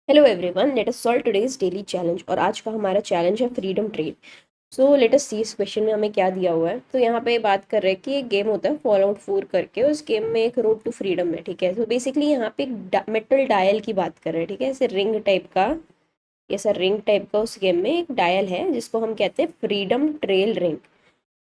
Hello everyone, let us solve today's daily challenge. और आज का हमारा चैलेंज है freedom trail. So let us see इस क्वेश्चन में हमें क्या दिया हुआ है। तो यहाँ पे बात कर रहे हैं कि एक गेम होता है फॉल आउट 4 करके, उस गेम में एक रोड टू फ्रीडम है। ठीक है, तो बेसिकली यहाँ पे एक मेटल डायल की बात कर रहे हैं। ठीक है, ऐसे रिंग टाइप का, ऐसा रिंग टाइप का उस गेम में एक डायल है जिसको हम कहते हैं freedom trail ring.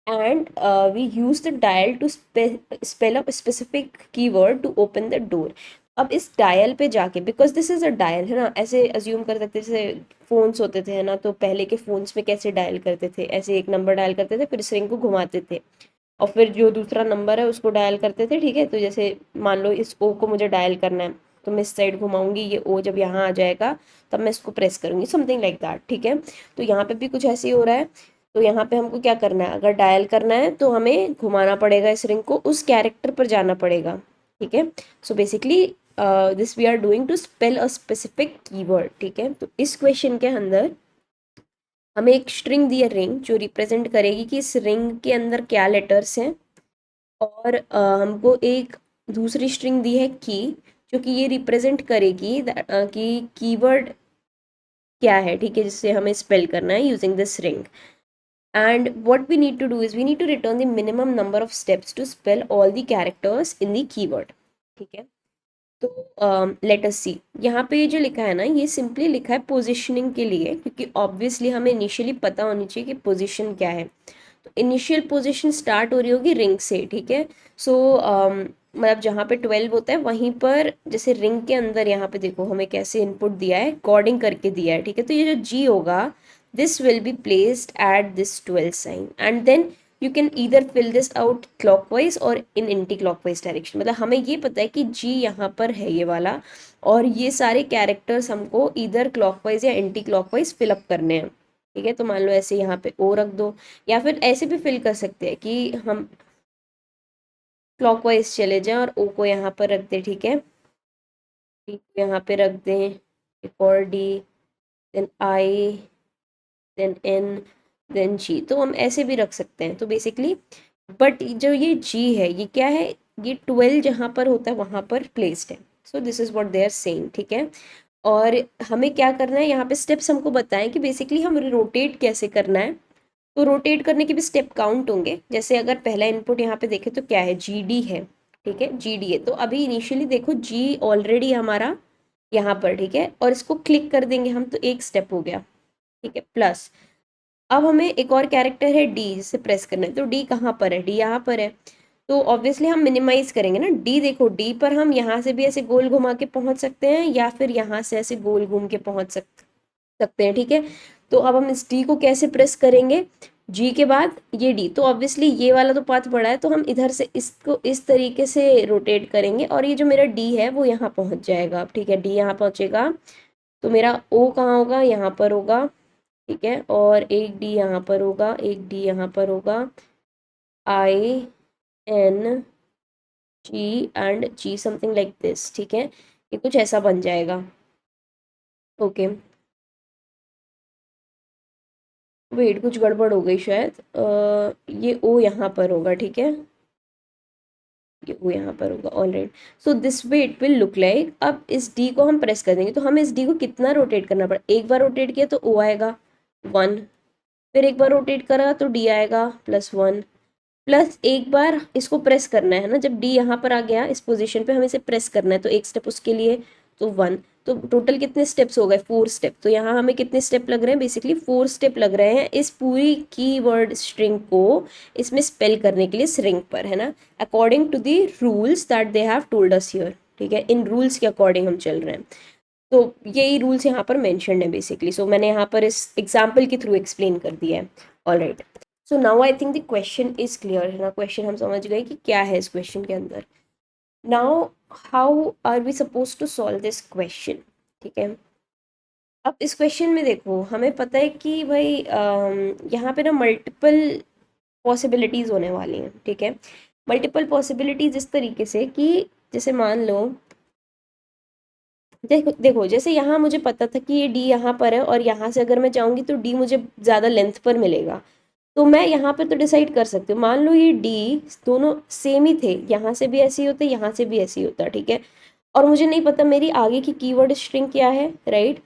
And we use the dial to spell up specific keyword to open the door. अब इस डायल पे जाके, because this is a dial है ना, ऐसे अज्यूम कर सकते जैसे फोन्स होते थे है ना, तो पहले के फोन्स में कैसे डायल करते थे, ऐसे एक नंबर डायल करते थे, फिर इस रिंग को घुमाते थे और फिर जो दूसरा नंबर है उसको डायल करते थे। ठीक है, तो जैसे मान लो इस ओ को मुझे डायल करना है, तो मैं इस साइड घुमाऊंगी, ये ओ जब यहाँ आ जाएगा तब मैं इसको प्रेस करूंगी, समथिंग लाइक दैट। ठीक है, तो यहाँ पे भी कुछ ऐसे ही हो रहा है। तो यहाँ पे हमको क्या करना है, अगर डायल करना है तो हमें घुमाना पड़ेगा इस रिंग को, उस कैरेक्टर पर जाना पड़ेगा। ठीक है, so basically this we are doing to spell a specific keyword. ठीक है, तो इस क्वेश्चन के अंदर हमें एक स्ट्रिंग दी है रिंग, जो रिप्रेजेंट करेगी कि इस रिंग के अंदर क्या लेटर्स हैं। और हमको एक दूसरी स्ट्रिंग दी है की, जो कि ये रिप्रेजेंट करेगी कि कीवर्ड क्या है। ठीक है, जिससे हमें स्पेल करना है using this ring. And what we need to do is we need to return the minimum number of steps to spell all the characters in the keyword. ठीक है, तो लेट अस सी, यहाँ पे ये जो लिखा है ना, ये सिंपली लिखा है पोजीशनिंग के लिए, क्योंकि ऑब्वियसली हमें इनिशियली पता होनी चाहिए कि पोजीशन क्या है। तो इनिशियल पोजीशन स्टार्ट हो रही होगी रिंग से। ठीक है, सो मतलब जहाँ पे 12 होता है वहीं पर, जैसे रिंग के अंदर यहाँ पे देखो हमें कैसे इनपुट दिया है, कोडिंग करके दिया है। ठीक है, तो ये जो जी होगा, this will be placed at this 12 sign, and then you can either fill this out clockwise or in anti-clockwise direction। मतलब हमें ये पता है कि जी यहाँ पर है ये वाला, और ये सारे कैरेक्टर्स हमको इधर क्लॉकवाइज या एंटी क्लॉकवाइज फिलअप करने हैं। ठीक है, तो मान लो ऐसे यहाँ पे ओ रख दो, या फिर ऐसे भी फिल कर सकते हैं कि हम क्लॉकवाइज चले जाएं और ओ को यहाँ पर रख दें। ठीक है, डी को यहाँ पे रख दें, एक और D, then I, then N, then G. तो हम ऐसे भी रख सकते हैं। तो बेसिकली बट जो ये जी है ये क्या है, ये 12 जहाँ पर होता है वहाँ पर प्लेस्ड है। So this is what they are saying. ठीक है, और हमें क्या करना है, यहाँ पे स्टेप्स हमको बताएं कि बेसिकली हम रोटेट कैसे करना है। तो रोटेट करने के भी स्टेप काउंट होंगे। जैसे अगर पहला इनपुट यहाँ पे देखें तो क्या है, जी डी है। ठीक है, जी डी है, तो अभी इनिशियली देखो जी ऑलरेडी हमारा यहाँ पर। ठीक है, और इसको क्लिक कर देंगे हम तो एक स्टेप हो गया। ठीक है, प्लस अब हमें एक और कैरेक्टर है डी, जिसे प्रेस करना है। तो डी कहाँ पर है, डी यहाँ पर है। तो ऑब्वियसली हम मिनिमाइज करेंगे ना डी। देखो डी पर हम यहाँ से भी ऐसे गोल घुमा के पहुंच सकते हैं, या फिर यहाँ से ऐसे गोल घूम के पहुंच सकते हैं। ठीक है, तो अब हम इस डी को कैसे प्रेस करेंगे, जी के बाद ये डी, तो ऑब्वियसली ये वाला तो पाथ बड़ा है, तो हम इधर से इसको इस तरीके से रोटेट करेंगे और ये जो मेरा डी है वो यहाँ पहुंच जाएगा। अब ठीक है, डी यहाँ पहुंचेगा तो मेरा ओ कहाँ होगा, यहाँ पर होगा। ठीक है, और एक डी यहाँ पर होगा, एक डी यहाँ पर होगा, I N G and G, something like this. ठीक है, ये कुछ ऐसा बन जाएगा। ओके, वेट कुछ गड़बड़ हो गई शायद। ये ओ यहाँ पर होगा। ठीक है, ये ओ यहाँ पर होगा। Alright, so this way it will look like. अब इस डी को हम प्रेस कर देंगे, तो हमें इस डी को कितना रोटेट करना पड़ा, एक बार रोटेट किया तो ओ आएगा 1, फिर एक बार रोटेट करा तो डी आएगा +1, प्लस एक बार इसको प्रेस करना है ना, जब डी यहाँ पर आ गया इस पोजीशन पे हमें इसे प्रेस करना है, तो एक स्टेप उसके लिए, तो 1। तो टोटल कितने स्टेप्स हो गए, 4 स्टेप। तो यहाँ हमें कितने स्टेप लग रहे हैं, बेसिकली 4 स्टेप लग रहे हैं इस पूरी कीवर्ड स्ट्रिंग को इसमें स्पेल करने के लिए, स्ट्रिंग पर है ना, according to the rules that they have told us here. ठीक है, इन रूल्स के अकॉर्डिंग हम चल रहे हैं। तो यही रूल्स यहाँ पर मेंशन्ड है बेसिकली। सो मैंने यहाँ पर इस एग्जाम्पल के थ्रू एक्सप्लेन कर दिया है। Alright, so now I think the question is clear है ना, क्वेश्चन हम समझ गए कि क्या है इस क्वेश्चन के अंदर। Now how are we suppose to solve this question. ठीक है, अब इस क्वेश्चन में देखो हमें पता है कि भाई यहाँ पे ना मल्टीपल पॉसिबिलिटीज़ होने वाली हैं। ठीक है, मल्टीपल पॉसिबिलिटीज़ इस तरीके से कि जैसे मान लो, देखो देखो जैसे यहाँ मुझे पता था कि ये डी यहाँ पर है, और यहाँ से अगर मैं चाहूँगी तो डी मुझे ज़्यादा लेंथ पर मिलेगा। तो मैं यहाँ पे तो डिसाइड कर सकती हूँ, मान लो ये डी दोनों सेम ही थे, यहाँ से भी ऐसे ही होते, यहाँ से भी ऐसे ही होता। ठीक है, और मुझे नहीं पता मेरी आगे की कीवर्ड स्ट्रिंग क्या है, राइट।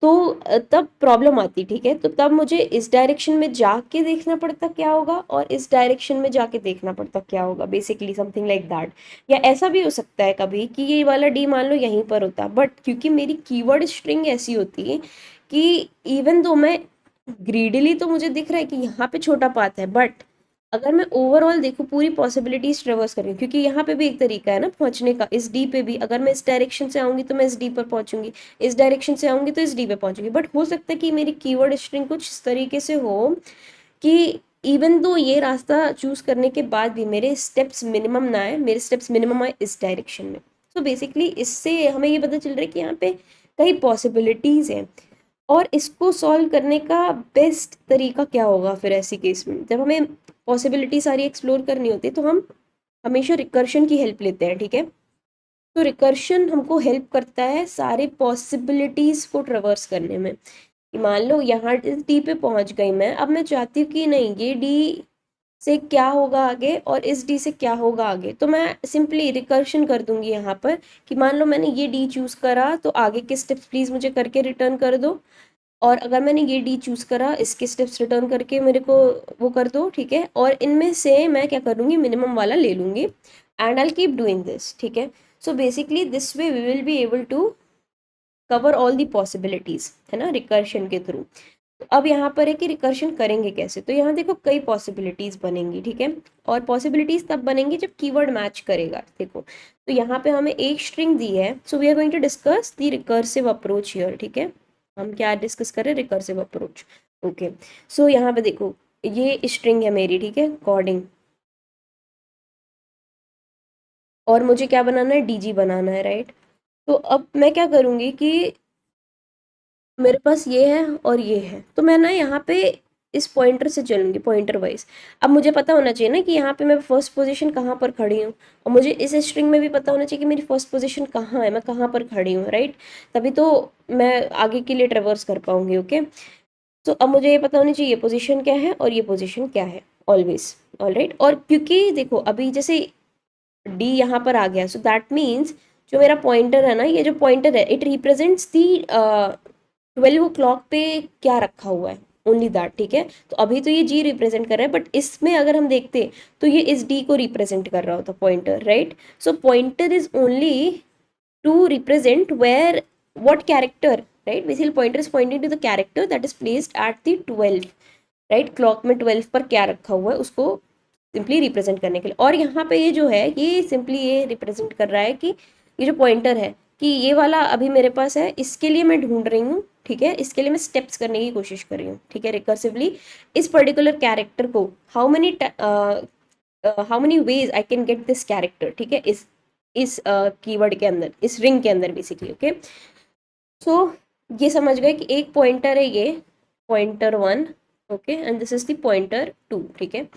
तो तब प्रॉब्लम आती, ठीक है। तो तब मुझे इस डायरेक्शन में जाके देखना पड़ता क्या होगा, और इस डायरेक्शन में जाके देखना पड़ता क्या होगा, बेसिकली समथिंग लाइक दैट। या ऐसा भी हो सकता है कभी कि ये वाला डी मान लो यहीं पर होता, बट क्योंकि मेरी कीवर्ड स्ट्रिंग ऐसी होती है कि इवन दो मैं ग्रीडली तो मुझे दिख रहा है कि यहाँ पे छोटा पाथ है, बट अगर मैं ओवरऑल देखूँ पूरी पॉसिबिलिटीज ट्रेवर्स कर रही हूँ, क्योंकि यहाँ पे भी एक तरीका है ना पहुंचने का, इस डी पे भी अगर मैं इस डायरेक्शन से आऊंगी तो मैं इस डी पर पहुंचूंगी, इस डायरेक्शन से आऊंगी तो इस डी पे पहुंचूंगी। बट हो सकता है कि मेरी कीवर्ड स्ट्रिंग कुछ इस तरीके से हो कि इवन दो ये रास्ता चूज करने के बाद भी मेरे स्टेप्स मिनिमम ना आए, मेरे स्टेप्स मिनिमम आए इस डायरेक्शन में। तो बेसिकली इससे हमें ये पता चल रहा है कि यहाँ पे कई पॉसिबिलिटीज हैं, और इसको सॉल्व करने का बेस्ट तरीका क्या होगा फिर ऐसी केस में, जब हमें पॉसिबिलिटी सारी एक्सप्लोर करनी होती है तो हम हमेशा रिकर्शन की हेल्प लेते हैं, ठीक है। तो रिकर्शन हमको हेल्प करता है सारे पॉसिबिलिटीज को ट्रेवर्स करने में। कि मान लो यहाँ डी पे पहुंच गई मैं, अब मैं चाहती हूँ कि नहीं ये डी से क्या होगा आगे और इस डी से क्या होगा आगे, तो मैं सिंपली रिकर्शन कर दूंगी यहाँ पर कि मान लो मैंने ये डी चूज करा तो आगे के स्टेप्स प्लीज मुझे करके रिटर्न कर दो, और अगर मैंने ये डी चूज करा इसके स्टेप्स रिटर्न करके मेरे को वो कर दो, ठीक है। और इनमें से मैं क्या करूँगी, मिनिमम वाला ले लूँगी, and I keep doing this, ठीक है। So basically this way we will be able to cover all the possibilities, है ना, रिकर्शन के थ्रू। तो अब यहाँ पर है कि रिकर्शन करेंगे कैसे, तो यहाँ देखो कई पॉसिबिलिटीज बनेंगी, ठीक है। और पॉसिबिलिटीज तब बनेंगी जब कीवर्ड मैच करेगा, देखो। तो यहाँ पे हमें एक स्ट्रिंग दी है, so we are going to discuss the recursive approach here, ठीक है। हम क्या डिस्कस कर रहे हैं, रिकर्सिव अप्रोच, ओके। सो यहाँ पे देखो ये स्ट्रिंग है मेरी, ठीक है, कोडिंग, और मुझे क्या बनाना है, डीजी बनाना है, राइट। तो अब मैं क्या करूँगी कि मेरे पास ये है और ये है, तो मैं ना यहाँ पे इस पॉइंटर से चलूंगी, पॉइंटर वाइज। अब मुझे पता होना चाहिए ना कि यहाँ पे मैं फर्स्ट पोजीशन कहाँ पर खड़ी हूँ, और मुझे इस स्ट्रिंग में भी पता होना चाहिए कि मेरी फर्स्ट पोजीशन कहाँ है, मैं कहाँ पर खड़ी हूँ, राइट। तभी तो मैं आगे के लिए ट्रेवर्स कर पाऊंगी, ओके। तो अब मुझे ये पता होनी चाहिए पोजीशन क्या है और ये पोजीशन क्या है, ऑलवेज, ऑलराइट। और क्योंकि देखो अभी जैसे डी यहाँ पर आ गया, सो दैट मीन्स जो मेरा पॉइंटर है ना, ये जो पॉइंटर है इट रिप्रेजेंट्स दी 12 क्लॉक पे क्या रखा हुआ है, ओनली दैट, ठीक है। तो अभी तो ये जी रिप्रेजेंट कर रहा है, बट इसमें अगर हम देखते तो ये इस डी को रिप्रेजेंट कर रहा होता pointer, right. So pointer is only to represent where what character, right, basically pointer is pointing to the character that is placed at the 12, right. Clock में 12 पर क्या रखा हुआ है उसको सिंपली रिप्रेजेंट करने के लिए। और यहाँ पे ये जो है ये सिंपली ये रिप्रेजेंट कर रहा है कि ये जो पॉइंटर है कि ये वाला अभी मेरे पास है, इसके लिए मैं ढूंढ रही हूँ, ठीक है। इसके लिए मैं स्टेप्स करने की कोशिश कर रही हूँ, ठीक है, रिकर्सिवली इस पर्टिकुलर कैरेक्टर को how many ways I can get this character, ठीक है, इस कीवर्ड के अंदर, इस रिंग के अंदर बेसिकली, ओके। सो ये समझ गए कि एक पॉइंटर है ये pointer 1, okay, and this is the pointer 2, ठीक है,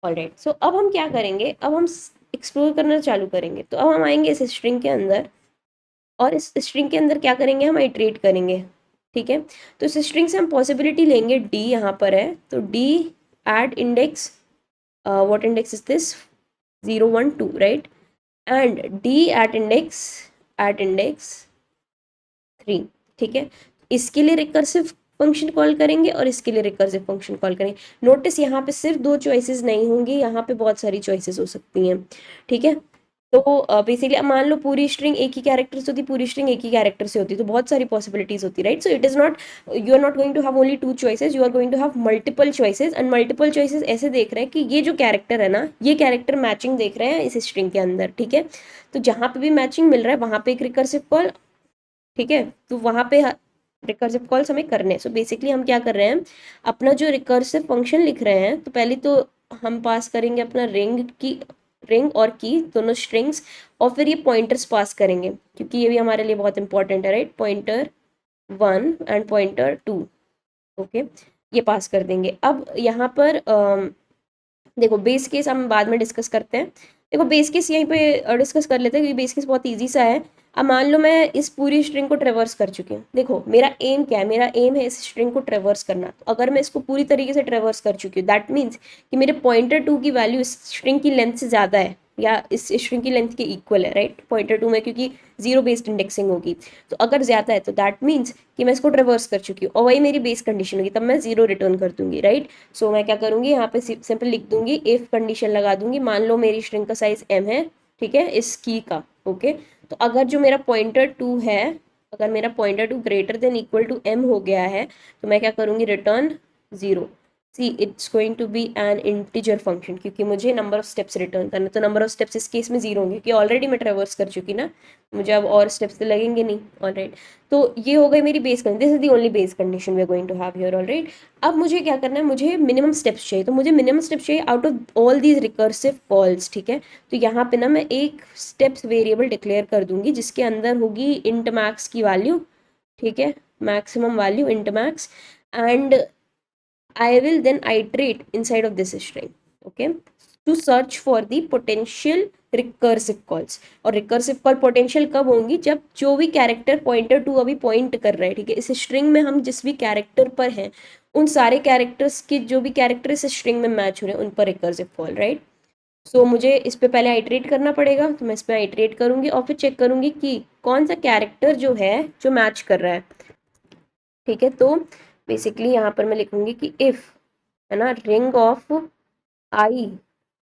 ऑलराइट। सो अब हम क्या करेंगे, अब हम एक्सप्लोर करना चालू करेंगे। तो अब हम आएंगे इस स्ट्रिंग के अंदर, और इस स्ट्रिंग के अंदर क्या करेंगे, हम इटरेट करेंगे, ठीक है। तो इस स्ट्रिंग से हम पॉसिबिलिटी लेंगे, डी यहाँ पर है तो D at index, what index is this, 0 1 2, right, and D at index 3, ठीक है। इसके लिए रिकर्सिव फंक्शन कॉल करेंगे और इसके लिए रिकर्सिव फंक्शन कॉल करेंगे। नोटिस यहाँ पे सिर्फ दो चॉइसेस नहीं होंगी, यहाँ पे बहुत सारी चॉइसेस हो सकती हैं, ठीक है। तो बेसिकली मान लो पूरी स्ट्रिंग एक ही कैरेक्टर से होती, पूरी स्ट्रिंग एक ही कैरेक्टर से होती, तो बहुत सारी पॉसिबिलिटीज होती, right. So it is not, you are not going to have only 2 choices, you are going to have multiple choices. And multiple choices ऐसे देख रहे हैं कि ये जो कैरेक्टर है ना, ये कैरेक्टर मैचिंग देख रहे हैं इस स्ट्रिंग के अंदर, ठीक है। तो जहाँ पे भी मैचिंग मिल रहा है वहाँ पे एक रिकर्सिव कॉल, ठीक है। तो वहाँ पे रिकर्सिव कॉल्स हमें करने हैं। सो बेसिकली हम क्या कर रहे हैं, अपना जो रिकर्सिव फंक्शन लिख रहे हैं, तो पहले तो हम पास करेंगे अपना रिंग और की दोनों स्ट्रिंग्स, और फिर ये पॉइंटर्स पास करेंगे क्योंकि ये भी हमारे लिए बहुत इंपॉर्टेंट है, right. Pointer 1 and pointer 2, okay, ये पास कर देंगे। अब यहाँ पर देखो बेस केस हम बाद में डिस्कस करते हैं। देखो बेस केस यहीं पे डिस्कस कर लेते हैं क्योंकि बेस केस बहुत ईजी सा है। अब मान लो मैं इस पूरी स्ट्रिंग को ट्रेवर्स कर चुकी हूँ, देखो मेरा एम क्या है, मेरा एम है इस स्ट्रिंग को ट्रेवर्स करना। तो अगर मैं इसको पूरी तरीके से ट्रेवर्स कर चुकी हूँ दैट मीन्स कि मेरे पॉइंटर 2 की वैल्यू इस स्ट्रिंग की लेंथ से ज़्यादा है, या इस स्ट्रिंग की लेंथ के इक्वल है, राइट, पॉइंटर 2 में, क्योंकि जीरो बेस्ड इंडेक्सिंग होगी। तो अगर ज़्यादा है तो दैट मीन्स कि मैं इसको ट्रेवर्स कर चुकी हूँ और वही मेरी बेस कंडीशन होगी, तब मैं जीरो रिटर्न कर दूंगी, राइट। सो मैं क्या करूँगी, यहाँ पे सिंपल लिख दूंगी, इफ कंडीशन लगा दूंगी, मान लो मेरी स्ट्रिंग का साइज m है, ठीक है, इस की का, ओके। तो अगर जो मेरा पॉइंटर 2 है, अगर मेरा pointer 2 greater than equal to m हो गया है, तो मैं क्या करूँगी, return 0। See it's going to be an integer function, क्योंकि मुझे नंबर ऑफ स्टेप्स रिटर्न करना, तो नंबर ऑफ स्टेप्स इस केस में 0 होंगे, क्योंकि ऑलरेडी मैं ट्रेवर्स कर चुकी ना, मुझे अब और स्टेप्स तो लगेंगे नहीं, ऑलराइट। तो ये हो गई मेरी base condition, this is the only base condition we are going to have here, alright. अब मुझे क्या करना है, मुझे मिनिमम स्टेप्स चाहिए, तो मुझे मिनिमम स्टेप्स चाहिए out of all these recursive calls, ठीक है। तो यहाँ पे ना मैं एक स्टेप्स वेरिएबल डिक्लेयर कर दूंगी जिसके अंदर होगी इंट मैक्स की वैल्यू, ठीक है, maximum value int max, and I will then iterate inside of this string, okay, to search for the potential recursive calls। और रिकर्सिव कॉल पोटेंशियल कब होंगी, जब जो भी कैरेक्टर पॉइंटर टू अभी पॉइंट कर रहा है, ठीक है, इस स्ट्रिंग में हम जिस भी कैरेक्टर पर हैं उन सारे कैरेक्टर्स के जो भी कैरेक्टर इस स्ट्रिंग में मैच हो रहे हैं उन पर रिकर्सिव कॉल, राइट। सो मुझे इस पे पहले आइटरेट करना पड़ेगा, तो मैं इस पे आइटरेट करूंगी और फिर चेक करूंगी कि कौन सा कैरेक्टर जो है जो मैच कर रहा है, ठीक है। तो बेसिकली यहाँ पर मैं लिखूंगी कि इफ, है ना, ring of I,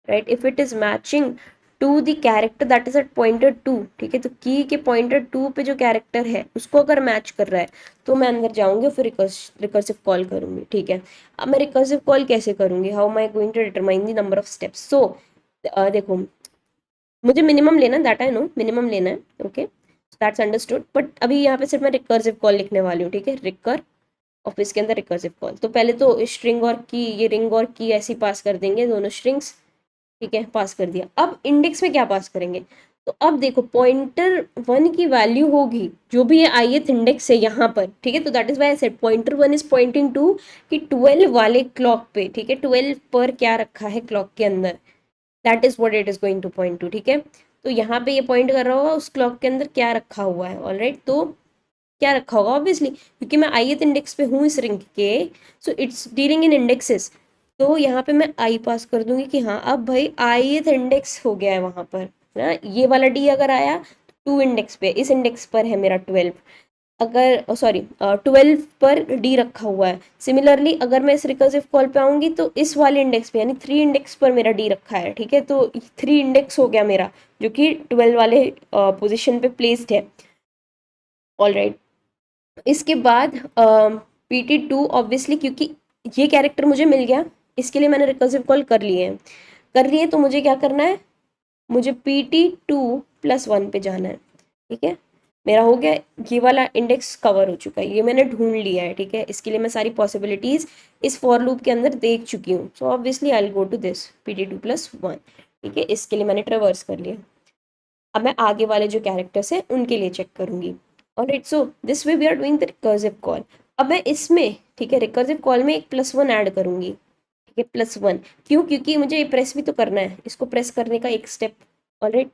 right, if it is matching to the character that is at pointer 2, ठीक है, तो की के पॉइंटर 2 पे जो कैरेक्टर है उसको अगर मैच कर रहा है तो मैं अंदर जाऊंगी और फिर रिकर्सिव कॉल करूंगी, ठीक है। अब मैं रिकर्सिव कॉल कैसे करूंगी, how am I going to determine the number of steps. So देखो, मुझे मिनिमम लेना, दैट आई नो, मिनिमम लेना है, ओके, दैट्स अंडरस्टूड। बट अभी यहाँ पे सिर्फ मैं रिकर्सिव कॉल लिखने वाली हूँ, ठीक है, रिकर और इसके अंदर रिकर्सिव कॉल। तो पहले तो स्ट्रिंग और की, ये रिंग और की ऐसी पास कर देंगे, दोनों स्ट्रिंग्स, ठीक है, पास कर दिया। अब इंडेक्स में क्या पास करेंगे, तो अब देखो पॉइंटर 1 की वैल्यू होगी जो भी ये ith इंडेक्स है यहाँ पर, ठीक है, तो that is why I said pointer 1 is pointing to कि 12 वाले क्लॉक पे, ठीक है, 12 पर क्या रखा है क्लॉक के अंदर, that is what it is going two point two, ठीक है। तो यहाँ पे ये पॉइंट कर रहा होगा उस क्लॉक के अंदर क्या रखा हुआ है, ऑलराइट। तो क्या रखा होगा, ऑब्वियसली क्योंकि मैं ith इंडेक्स पे हूँ इस रिंग के, so it's dealing in indexes. तो यहाँ पे मैं आई पास कर दूंगी कि हाँ अब भाई ith इंडेक्स हो गया है वहां पर ना, ये वाला डी अगर आया तो 2 इंडेक्स पे, इस इंडेक्स पर है मेरा 12, अगर सॉरी 12 पर डी रखा हुआ है। सिमिलरली अगर मैं इस रिकर्सिव कॉल पे आऊंगी तो इस वाले इंडेक्स पे यानी 3 इंडेक्स पर मेरा डी रखा है, ठीक है, तो 3 इंडेक्स हो गया मेरा जो कि 12 वाले पोजिशन पे प्लेस्ड है, ऑलराइट। इसके बाद PT2 ऑब्वियसली क्योंकि ये कैरेक्टर मुझे मिल गया, इसके लिए मैंने रिकर्सिव कॉल कर लिए हैं, कर लिए, तो मुझे क्या करना है, मुझे PT2+1 पे जाना है, ठीक है। मेरा हो गया, ये वाला इंडेक्स कवर हो चुका है, ये मैंने ढूंढ लिया है, ठीक है। इसके लिए मैं सारी पॉसिबिलिटीज इस फॉर लूप के अंदर देख चुकी हूँ, so obviously I will go to this PT2+1, ठीक है, इसके लिए मैंने ट्रेवर्स कर लिया। अब मैं आगे वाले जो कैरेक्टर्स हैं उनके लिए चेक करूंगी, alright. So this way we are doing the recursive call. अब मैं इसमें, ठीक है, रिकर्सिव कॉल में एक +1 ऐड करूंगी, ठीक है, +1, क्यों, क्योंकि मुझे ये प्रेस भी तो करना है, इसको प्रेस करने का एक स्टेप, ऑलराइट,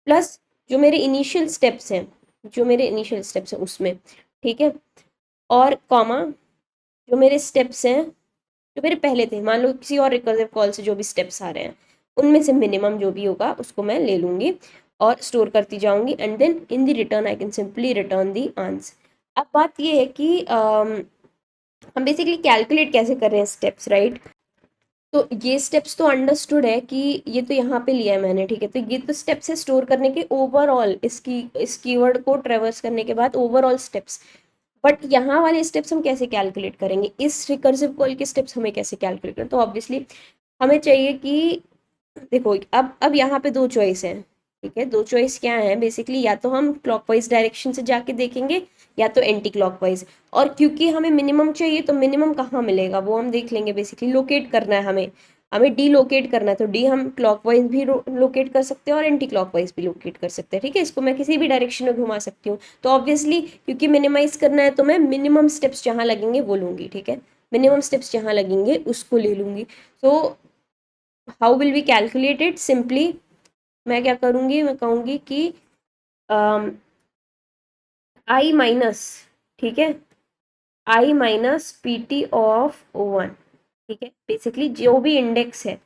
प्लस जो मेरे इनिशियल स्टेप्स हैं, जो मेरे इनिशियल स्टेप्स हैं उसमें, ठीक है, और कॉमा जो मेरे स्टेप्स हैं जो मेरे पहले थे, मान लो किसी और रिकर्सिव कॉल से जो भी स्टेप्स आ रहे हैं उनमें से मिनिमम जो भी होगा उसको मैं ले लूंगी और स्टोर करती जाऊंगी, and then in the return I can simply return the answer. अब बात ये है कि हम बेसिकली कैलकुलेट कैसे कर रहे हैं स्टेप्स, राइट। तो ये स्टेप्स तो अंडरस्टूड है कि ये तो यहाँ पे लिया है मैंने, ठीक है, तो ये तो स्टेप्स है स्टोर करने के ओवरऑल, इस कीवर्ड को ट्रेवर्स करने के बाद ओवरऑल स्टेप्स। बट यहाँ वाले स्टेप्स हम कैसे कैलकुलेट करेंगे, इस रिकर्सिव कॉल के स्टेप्स हमें कैसे कैलकुलेट करें, तो ऑब्वियसली हमें चाहिए कि देखो अब यहाँ पे दो चॉइस है, ठीक है, दो चॉइस क्या है बेसिकली, या तो हम क्लॉकवाइज डायरेक्शन से जाके देखेंगे या तो एंटी क्लॉकवाइज। और क्योंकि हमें मिनिमम चाहिए तो मिनिमम कहाँ मिलेगा वो हम देख लेंगे, बेसिकली लोकेट करना है हमें, हमें डी लोकेट करना है, तो डी हम क्लॉकवाइज भी लोकेट कर सकते हैं और एंटी क्लॉकवाइज भी लोकेट कर सकते हैं, ठीक है, इसको मैं किसी भी डायरेक्शन में घुमा सकती हूँ। तो ऑब्वियसली क्योंकि मिनिमाइज करना है तो मैं मिनिमम स्टेप्स जहाँ लगेंगे वो लूंगी, ठीक है, मिनिमम स्टेप्स जहाँ लगेंगे उसको ले लूंगी। तो how will we calculate it, simply मैं क्या करूँगी, मैं कहूँगी कि आई माइनस, ठीक है, आई माइनस PT ऑफ O1, ठीक है, बेसिकली जो भी इंडेक्स है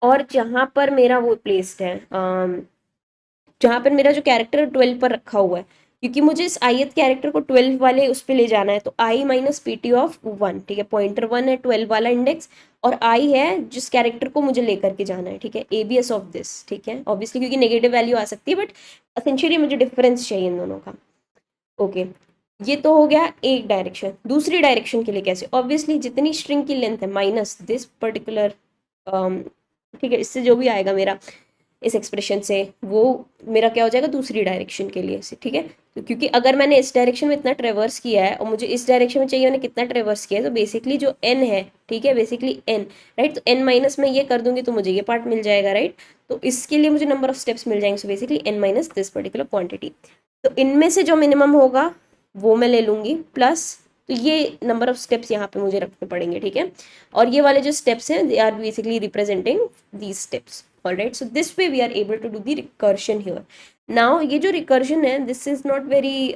और जहाँ पर मेरा वो प्लेस्ड है, जहाँ पर मेरा जो कैरेक्टर 12 पर रखा हुआ है, क्योंकि मुझे इस ith कैरेक्टर को 12 वाले उस पर ले जाना है, तो i minus P T of 1, ठीक है, पॉइंटर 1 है 12 वाला इंडेक्स, और i है जिस कैरेक्टर को मुझे लेकर के जाना है, ठीक है, एबीएस ऑफ दिस, ठीक है, ऑब्वियसली क्योंकि नेगेटिव वैल्यू आ सकती है, बट असेंशियली मुझे डिफरेंस चाहिए इन दोनों का। ओके, ये तो हो गया एक डायरेक्शन। दूसरी डायरेक्शन के लिए कैसे, ऑब्वियसली जितनी स्ट्रिंग की लेंथ है माइनस दिस पर्टिकुलर, ठीक है, इससे जो भी आएगा मेरा इस एक्सप्रेशन से, वो मेरा क्या हो जाएगा दूसरी डायरेक्शन के लिए से, ठीक है। तो क्योंकि अगर मैंने इस डायरेक्शन में इतना ट्रेवर्स किया है और मुझे इस डायरेक्शन में चाहिए मैंने कितना ट्रेवर्स किया है, तो बेसिकली जो n है, ठीक है, बेसिकली n, राइट, तो n माइनस में ये कर दूंगी तो मुझे ये पार्ट मिल जाएगा, राइट। तो इसके लिए मुझे नंबर ऑफ स्टेप्स मिल जाएंगे, so basically n minus this particular quantity. तो इनमें से जो मिनिमम होगा वो मैं ले लूंगी, प्लस तो ये नंबर ऑफ स्टेप्स यहाँ पे मुझे रखने पड़ेंगे, ठीक है। और ये वाले जो स्टेप्स हैं they are basically representing these steps, alright. So this way we are able to do the recursion here. Now ये जो रिकर्शन है दिस इज नॉट वेरी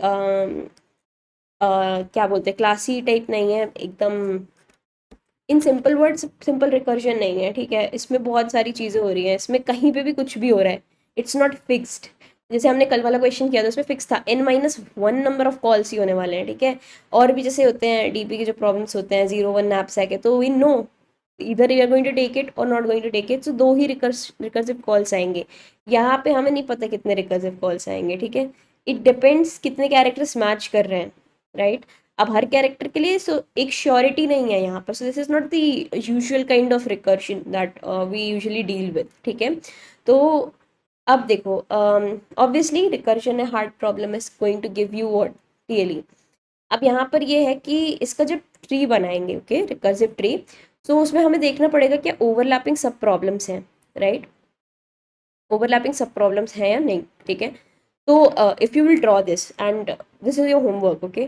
क्या बोलते हैं, क्लासी टाइप नहीं है एकदम, in simple words simple recursion नहीं है, ठीक है। इसमें बहुत सारी चीज़ें हो रही हैं, इसमें कहीं पे भी कुछ भी हो रहा है, इट्स नॉट फिक्स्ड। जैसे हमने कल वाला क्वेश्चन किया था उसमें फिक्स था n-1 नंबर ऑफ कॉल्स ही होने वाले हैं, ठीक है। और भी जैसे होते हैं डीपी के जो प्रॉब्लम्स होते हैं 0-1 नैपसैक है, तो वी नो इधर you are going to take it और not going to take it, so दो ही रिकर्सिव कॉल्स आएंगे। यहाँ पे हमें नहीं पता कितने रिकर्सिव कॉल्स आएंगे, ठीक है। इट डिपेंड्स कितने कैरेक्टर्स मैच कर रहे हैं, राइट। अब हर कैरेक्टर के लिए सो एक श्योरिटी नहीं है यहाँ पर, so this is not the usual kind of recursion that we usually deal with, ठीक है। तो अब देखो, ऑब्वियसली रिकर्शन है hard problem is going to give you what really. अब यहाँ पर ये है कि इसका जब ट्री बनाएंगे, ओके, रिकर्सिव ट्री, सो उसमें हमें देखना पड़ेगा क्या ओवरलैपिंग सब प्रॉब्लम्स हैं, राइट, ओवरलैपिंग सब प्रॉब्लम्स हैं या नहीं, ठीक है। तो if you will draw this and this is your homework, okay,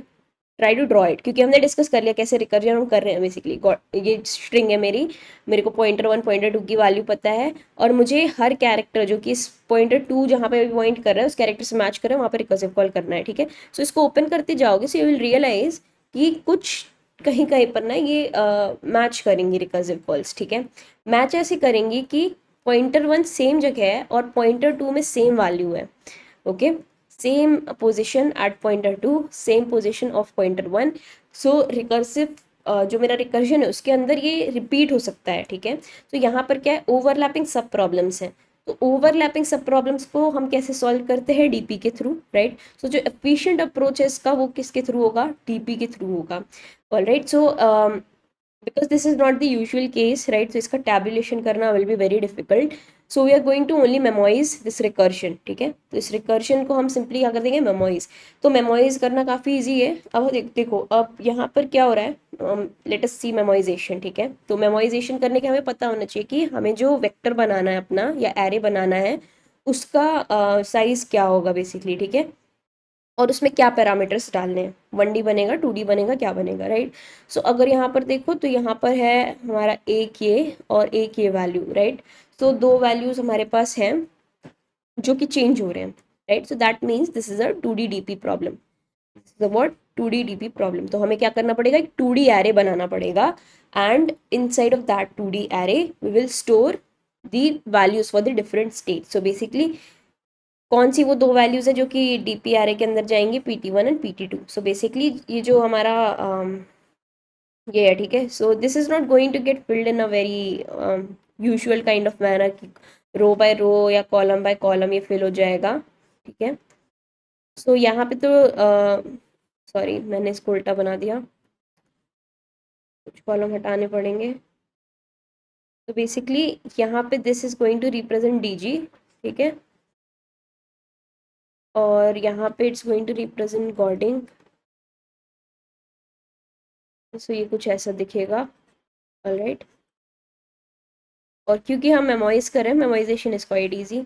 try to draw it, क्योंकि हमने डिस्कस कर लिया कैसे रिकर्जन हम कर रहे हैं। बेसिकली ये स्ट्रिंग है मेरी, मेरे को पॉइंटर 1 पॉइंटर 2 की वैल्यू पता है, और मुझे हर कैरेक्टर जो कि इस पॉइंटर 2 जहाँ पे पॉइंट कर रहा है उस कैरेक्टर से मैच कर रहा है वहाँ पे रिकर्सिव कॉल करना है, ठीक है। सो इसको ओपन करते जाओगे सो यू विल रियलाइज कि कुछ कहीं कहीं पर ना ये मैच करेंगी रिकर्सिव कॉल्स, ठीक है। मैच ऐसे करेंगी कि पॉइंटर 1 सेम जगह है और पॉइंटर 2 में सेम वैल्यू है, okay, same position eight pointer 2, same position of pointer 1। So recursive जो मेरा रिकर्जन है उसके अंदर ये रिपीट हो सकता है, ठीक है। तो यहाँ पर क्या है ओवरलैपिंग सब प्रॉब्लम्स हैं, तो ओवरलैपिंग सब प्रॉब्लम्स को हम कैसे सॉल्व करते हैं डीपी के थ्रू, राइट। सो जो एफिशिएंट अप्रोच है इसका वो किसके थ्रू होगा, डीपी के थ्रू होगा, alright. So because this is not the usual case, right, so इसका tabulation करना will be very difficult, so we are going to only memorize this recursion, ठीक है। तो इस recursion को हम simply क्या कर देंगे memorize, तो memorize करना काफ़ी easy है। अब देखो अब यहाँ पर क्या हो रहा है, let us see memorization, ठीक है। तो memorization करने के हमें पता होना चाहिए कि हमें जो वेक्टर बनाना है अपना या array बनाना है उसका साइज क्या होगा बेसिकली, ठीक है, और उसमें क्या पैरामीटर्स डालने हैं, 1D बनेगा 2D बनेगा क्या बनेगा, राइट। सो अगर यहाँ पर देखो तो यहाँ पर है हमारा एक ये और एक ये वैल्यू, राइट। सो दो वैल्यूज हमारे पास हैं जो कि चेंज हो रहे हैं, right. So that means this is a 2D DP problem, what 2D DP problem. तो हमें क्या करना पड़ेगा, एक 2D एरे बनाना पड़ेगा, and inside of that 2D array we will store the values for the different state. So basically कौन सी वो दो वैल्यूज है जो कि डीपी एरे के अंदर जाएंगी, PT1 and PT2। So basically ये जो हमारा ये है, ठीक है। So this is not going to get filled in a very usual kind of manner कि रो बाय रो या कॉलम बाय कॉलम ये फिल हो जाएगा, ठीक है। सो यहाँ पे तो सॉरी मैंने इसको उल्टा बना दिया, कुछ कॉलम हटाने पड़ेंगे। तो बेसिकली यहाँ पे this is going to represent DG, ठीक है, और यहाँ पे it's going to represent guarding. So ये कुछ ऐसा दिखेगा, ऑलराइट। और क्योंकि हम मेमोराइज कर रहे हैं, memorisation is quite easy,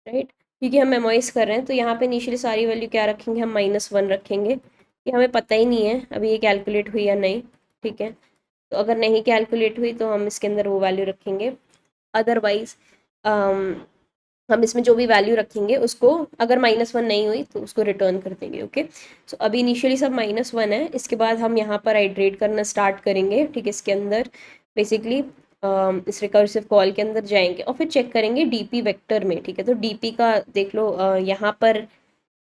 right, क्योंकि हम मेमोराइज कर रहे हैं तो यहाँ पे इनिशियली सारी वैल्यू क्या रखेंगे, हम -1 रखेंगे। ये हमें पता ही नहीं है अभी ये कैलकुलेट हुई या नहीं, ठीक है। तो अगर नहीं कैलकुलेट हुई तो हम इसके अंदर वो वैल्यू रखेंगे, अदरवाइज हम इसमें जो भी वैल्यू रखेंगे उसको अगर -1 नहीं हुई तो उसको रिटर्न कर देंगे, ओके। सो अभी इनिशियली सब -1 है, इसके बाद हम यहाँ पर आइट्रेट करना स्टार्ट करेंगे, ठीक है, इसके अंदर बेसिकली इस रिकर्सिव कॉल के अंदर जाएंगे और फिर चेक करेंगे डीपी वेक्टर में, ठीक है। तो डीपी का देख लो, यहाँ पर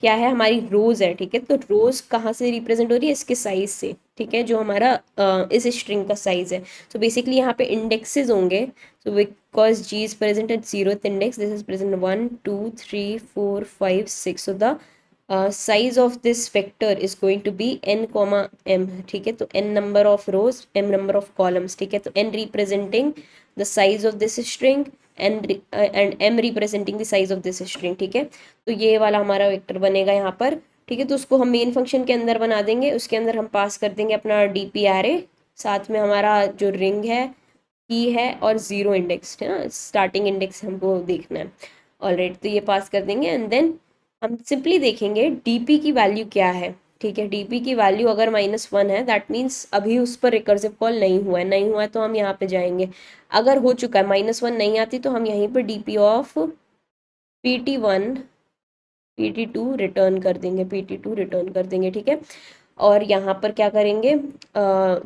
क्या है, हमारी रोज है, ठीक है। तो रोज कहाँ से रिप्रेजेंट हो रही है, इसके साइज से, ठीक है, जो हमारा इस स्ट्रिंग का साइज है। सो बेसिकली यहाँ पे इंडेक्सेस होंगे। So because G is present at zeroth index, this is present 1 2 3 4 5 6। So the size of this vector is going to be n comma m, ठीक है। तो n number of rows, m number of columns, ठीक है। तो n representing the size of this string and m representing the size of this string, ठीक है। तो ये वाला हमारा वेक्टर बनेगा यहाँ पर, ठीक है। तो उसको हम मेन फंक्शन के अंदर बना देंगे, उसके अंदर हम पास कर देंगे अपना डीपी एरे, साथ में हमारा जो रिंग है, की है, और जीरो इंडेक्स है ना, स्टार्टिंग इंडेक्स हमको देखना है। ऑलराइट, तो ये पास कर देंगे एंड देन हम सिंपली देखेंगे डीपी की वैल्यू क्या है, ठीक है। डीपी की वैल्यू अगर -1 है, दैट मीन्स अभी उस पर रिकर्सिव कॉल नहीं हुआ है, नहीं हुआ है तो हम यहाँ पे जाएंगे। अगर हो चुका है, -1 नहीं आती, तो हम यहीं पर DP of PT1 PT2 return कर देंगे, PT2 रिटर्न कर देंगे, ठीक है। और यहाँ पर क्या करेंगे,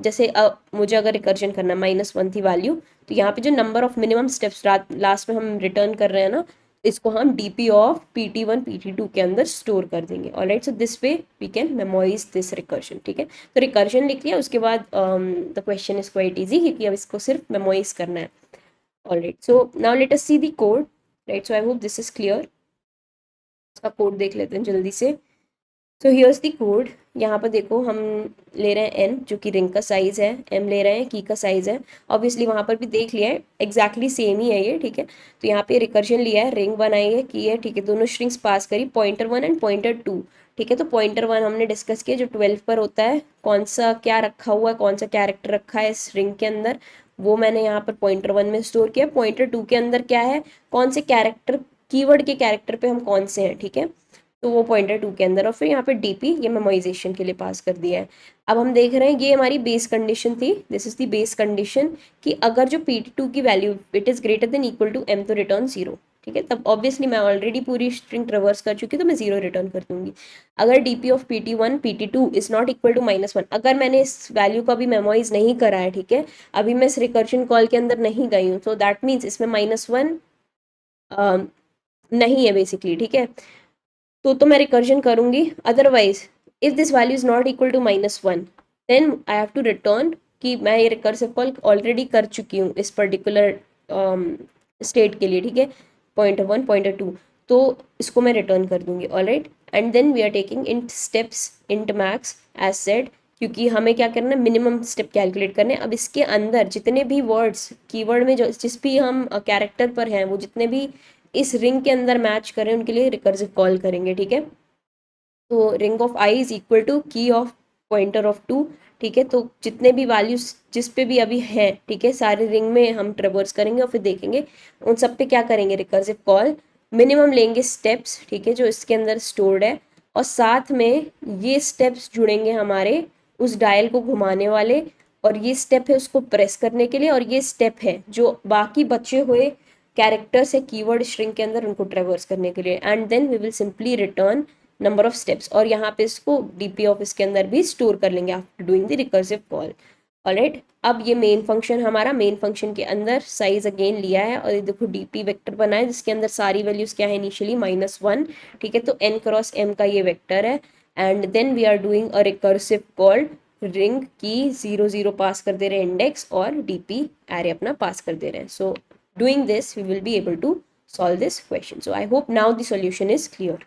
जैसे मुझे अगर रिकर्जन करना, -1 थी वैल्यू, तो यहाँ पे जो number of minimum steps last में हम रिटर्न कर रहे हैं ना, इसको हम डीपी ऑफ PT1 PT2 के अंदर स्टोर कर देंगे। Alright, so this way we can memorise this recursion, ठीक है। तो रिकर्जन लिख लिया, उसके बाद the question is quite easy, क्योंकि अब इसको सिर्फ मेमोराइज करना है। Alright, so now let us see the code, right. So I hope this is clear. इसका कोड देख लेते हैं जल्दी से। So here's the code. यहाँ पर देखो, हम ले रहे हैं n, जो कि रिंग का साइज है, m ले रहे हैं, की का साइज है। ऑब्वियसली वहाँ पर भी देख लिया है, एग्जैक्टली सेम ही है ये, ठीक है। तो यहाँ पे रिकर्जन लिया है, रिंग बनाई है, की है, ठीक है। दोनों स्ट्रिंग्स पास करी, pointer1 एंड pointer2, ठीक है। तो pointer1 हमने डिस्कस किया, जो 12 पर होता है, कौन सा क्या रखा हुआ है, कौन सा कैरेक्टर रखा है इस रिंग के अंदर, वो मैंने यहाँ पर pointer1 में स्टोर किया। pointer2 के अंदर क्या है, कौन से कैरेक्टर, कीवर्ड के कैरेक्टर पे हम कौन से हैं, ठीक है। तो वो pointer2 के अंदर, और फिर यहाँ पे डीपी ये मेमोराइजेशन के लिए पास कर दिया है। अब हम देख रहे हैं, ये हमारी बेस कंडीशन थी, this is the base condition, कि अगर जो PT2 की value it is greater than equal to m, तो रिटर्न 0, ठीक है। तब ऑब्वियसली मैं ऑलरेडी पूरी स्ट्रिंग ट्रेवर्स कर चुकी हूँ, तो मैं 0 रिटर्न कर दूंगी। अगर DP of PT1 PT2 is not equal to -1, अगर मैंने इस वैल्यू को अभी मेमोराइज नहीं करा है, ठीक है, अभी मैं इस रिकर्जन कॉल के अंदर नहीं गई हूँ, तो दैट मीन्स इसमें -1 नहीं है बेसिकली, ठीक है। तो मैं रिकर्जन करूंगी। Otherwise if this value is not equal to -1, then I have to return कि मैं ये रिकर्सिव कॉल ऑलरेडी कर चुकी हूँ इस पर्टिकुलर स्टेट के लिए, ठीक है, pointer1 pointer2। तो इसको मैं रिटर्न कर दूंगी। Alright, and then we are taking int steps, int max as said, क्योंकि हमें क्या करना है, मिनिमम स्टेप कैलकुलेट करने। अब इसके अंदर जितने भी वर्ड्स कीवर्ड में जो जिस भी हम कैरेक्टर पर हैं, वो जितने भी इस रिंग के अंदर मैच करें, उनके लिए रिकर्सिव कॉल करेंगे, ठीक है। तो ring of I is equal to key of pointer of 2, ठीक है। तो जितने भी वैल्यूज जिस पे भी अभी हैं, ठीक है, सारे रिंग में हम ट्रेवर्स करेंगे और फिर देखेंगे उन सब पे क्या करेंगे, रिकर्सिव कॉल। मिनिमम लेंगे स्टेप्स, ठीक है, जो इसके अंदर स्टोर्ड है, और साथ में ये स्टेप्स जुड़ेंगे हमारे उस डायल को घुमाने वाले, और ये स्टेप है उसको प्रेस करने के लिए, और ये स्टेप है जो बाकी बचे हुए कैरेक्टर्स है कीवर्ड स्ट्रिंग के अंदर, उनको ट्रेवर्स करने के लिए। And then we will simply return number of steps, और यहाँ पे इसको डीपी ऑफ इसके अंदर भी स्टोर कर लेंगे after doing the recursive call. Alright, अब ये मेन फंक्शन, हमारा मेन फंक्शन के अंदर साइज अगेन लिया है, और ये देखो डीपी वेक्टर बना है, जिसके अंदर सारी वैल्यूज क्या है, इनिशियली -1, ठीक है। तो n क्रॉस m का ये वेक्टर है, and then we are doing a recursive call, ring key 0 0 पास कर दे रहे हैं इंडेक्स, और डीपी एरे अपना पास कर दे रहे हैं। सो doing this we will be able to solve this question. So I hope now the solution is clear.